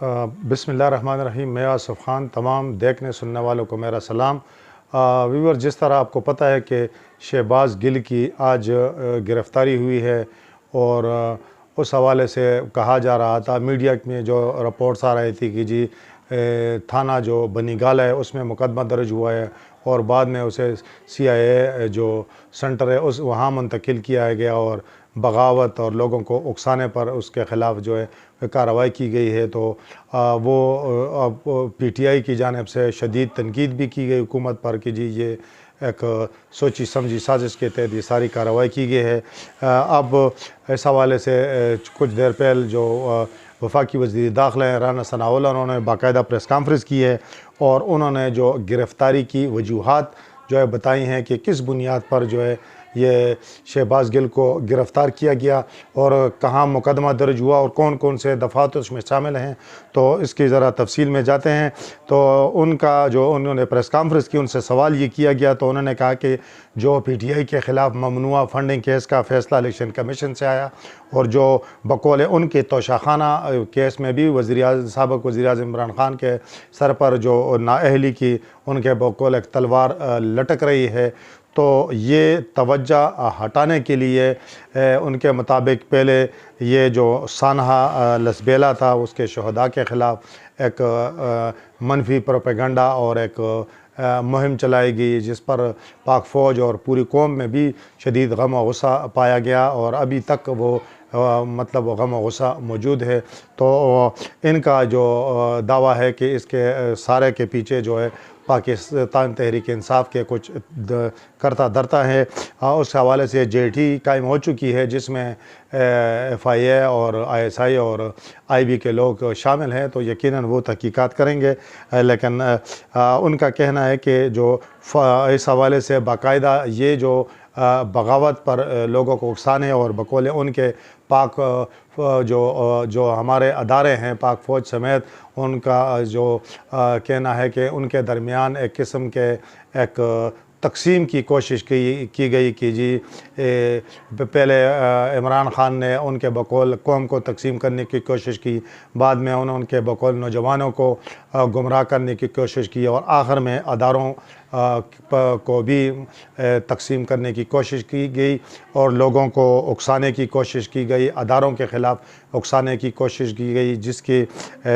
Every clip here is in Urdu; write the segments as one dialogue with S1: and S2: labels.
S1: بسم اللہ الرحمن الرحیم۔ میں آصف خان، تمام دیکھنے سننے والوں کو میرا سلام۔ ویور، جس طرح آپ کو پتہ ہے کہ شہباز گل کی آج گرفتاری ہوئی ہے، اور اس حوالے سے کہا جا رہا تھا، میڈیا میں جو رپورٹس آ رہی تھی کہ جی تھانہ جو بنی گال ہے اس میں مقدمہ درج ہوا ہے، اور بعد میں اسے CIA جو سنٹر ہے وہاں منتقل کیا گیا، اور بغاوت اور لوگوں کو اکسانے پر اس کے خلاف جو ہے کارروائی کی گئی ہے۔ تو وہ PTI کی جانب سے شدید تنقید بھی کی گئی حکومت پر کہ جی یہ ایک سوچی سمجھی سازش کے تحت یہ ساری کارروائی کی گئی ہے۔ اب اس حوالے سے کچھ دیر پہل جو وفاقی وزیر داخلہ ہیں رانا ثناء اللہ، انہوں نے باقاعدہ پریس کانفرنس کی ہے، اور انہوں نے جو گرفتاری کی وجوہات جو ہے بتائی ہیں کہ کس بنیاد پر جو ہے یہ شہباز گل کو گرفتار کیا گیا، اور کہاں مقدمہ درج ہوا، اور کون کون سے دفعات اس میں شامل ہیں۔ تو اس کی ذرا تفصیل میں جاتے ہیں۔ تو ان کا جو انہوں نے پریس کانفرنس کی، ان سے سوال یہ کیا گیا، تو انہوں نے کہا کہ جو PTI کے خلاف ممنوعہ فنڈنگ کیس کا فیصلہ الیکشن کمیشن سے آیا، اور جو بقول ان کے توشہ خانہ کیس میں بھی سابق وزیر اعظم عمران خان کے سر پر جو نااہلی کی ان کے بقول ایک تلوار لٹک رہی ہے، تو یہ توجہ ہٹانے کے لیے ان کے مطابق پہلے یہ جو سانحہ لسبیلا تھا اس کے شہداء کے خلاف ایک منفی پروپیگنڈا اور ایک مہم چلائی گئی، جس پر پاک فوج اور پوری قوم میں بھی شدید غم و غصہ پایا گیا، اور ابھی تک وہ مطلب غم و غصہ موجود ہے۔ تو ان کا جو دعویٰ ہے کہ اس کے سارے کے پیچھے جو ہے پاکستان تحریک انصاف کے کچھ کرتا دھرتا ہے۔ اس حوالے سے JT قائم ہو چکی ہے، جس میں FIA اور ISI اور IB کے لوگ شامل ہیں، تو یقیناً وہ تحقیقات کریں گے۔ لیکن ان کا کہنا ہے کہ جو اس حوالے سے باقاعدہ یہ جو بغاوت پر لوگوں کو اکسانے اور بقول ان کے پاک جو ہمارے ادارے ہیں پاک فوج سمیت، ان کا جو کہنا ہے کہ ان کے درمیان ایک قسم کے ایک تقسیم کی کوشش کی گئی کہ جی پہلے عمران خان نے ان کے بقول قوم کو تقسیم کرنے کی کوشش کی، بعد میں انہوں ان کے بقول نوجوانوں کو گمراہ کرنے کی کوشش کی، اور آخر میں اداروں کو بھی تقسیم کرنے کی کوشش کی گئی، اور لوگوں کو اکسانے کی کوشش کی گئی، اداروں کے خلاف اکسانے کی کوشش کی گئی، جس کی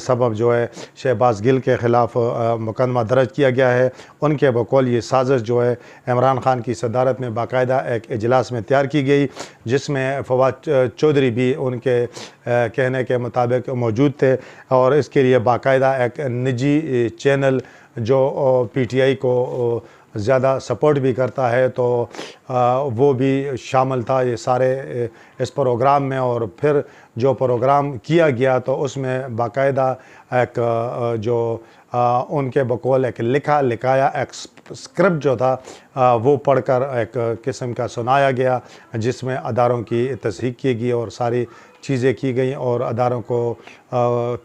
S1: سبب جو ہے شہباز گل کے خلاف مقدمہ درج کیا گیا ہے۔ ان کے بقول یہ سازش جو ہے عمران خان کی صدارت میں باقاعدہ ایک اجلاس میں تیار کی گئی، جس میں فواد چودھری بھی ان کے کہنے کے مطابق موجود تھے، اور اس کے لیے باقاعدہ ایک نجی چینل جو PTI کو زیادہ سپورٹ بھی کرتا ہے، تو وہ بھی شامل تھا یہ سارے اس پروگرام میں۔ اور پھر جو پروگرام کیا گیا تو اس میں باقاعدہ ایک جو ان کے بقول ایک لکھایا ایک اسکرپٹ جو تھا وہ پڑھ کر ایک قسم کا سنایا گیا، جس میں اداروں کی تصحیح کی گئی اور ساری چیزیں کی گئیں، اور اداروں کو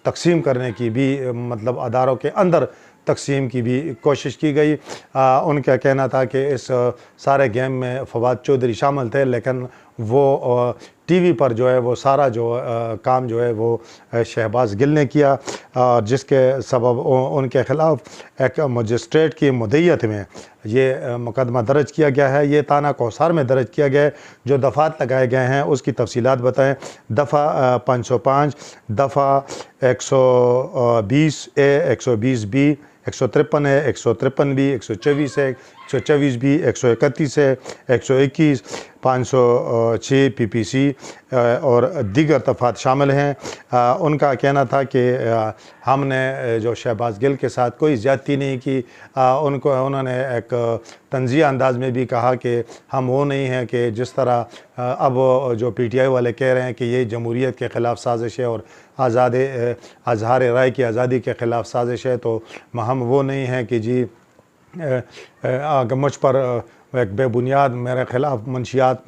S1: تقسیم کرنے کی بھی مطلب اداروں کے اندر تقسیم کی بھی کوشش کی گئی۔ ان کا کہنا تھا کہ اس سارے گیم میں فواد چودھری شامل تھے، لیکن وہ ٹی وی پر جو ہے وہ سارا جو کام جو ہے وہ شہباز گل نے کیا، جس کے سبب ان کے خلاف ایک مجسٹریٹ کی مدعیت میں یہ مقدمہ درج کیا گیا ہے۔ یہ تھانہ کوثر میں درج کیا گیا ہے۔ جو دفعات لگائے گئے ہیں اس کی تفصیلات بتائیں۔ دفعہ 505، دفعہ 120A، 120B، 153 ہے، 153B، 124 ہے، 124B، 131 ہے، 121، 506 PPC اور دیگر دفعات شامل ہیں۔ ان کا کہنا تھا کہ ہم نے جو شہباز گل کے ساتھ کوئی زیادتی نہیں کی۔ انہوں نے ایک طنزیہ انداز میں بھی کہا کہ ہم وہ نہیں ہیں کہ جس طرح اب جو PTI والے کہہ رہے ہیں کہ یہ جمہوریت کے خلاف سازش ہے اور اظہار رائے کی آزادی کے خلاف سازش ہے، تو ہم وہ نہیں ہیں کہ جی مجھ پر ایک بے بنیاد میرے خلاف منشیات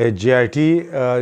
S1: JIT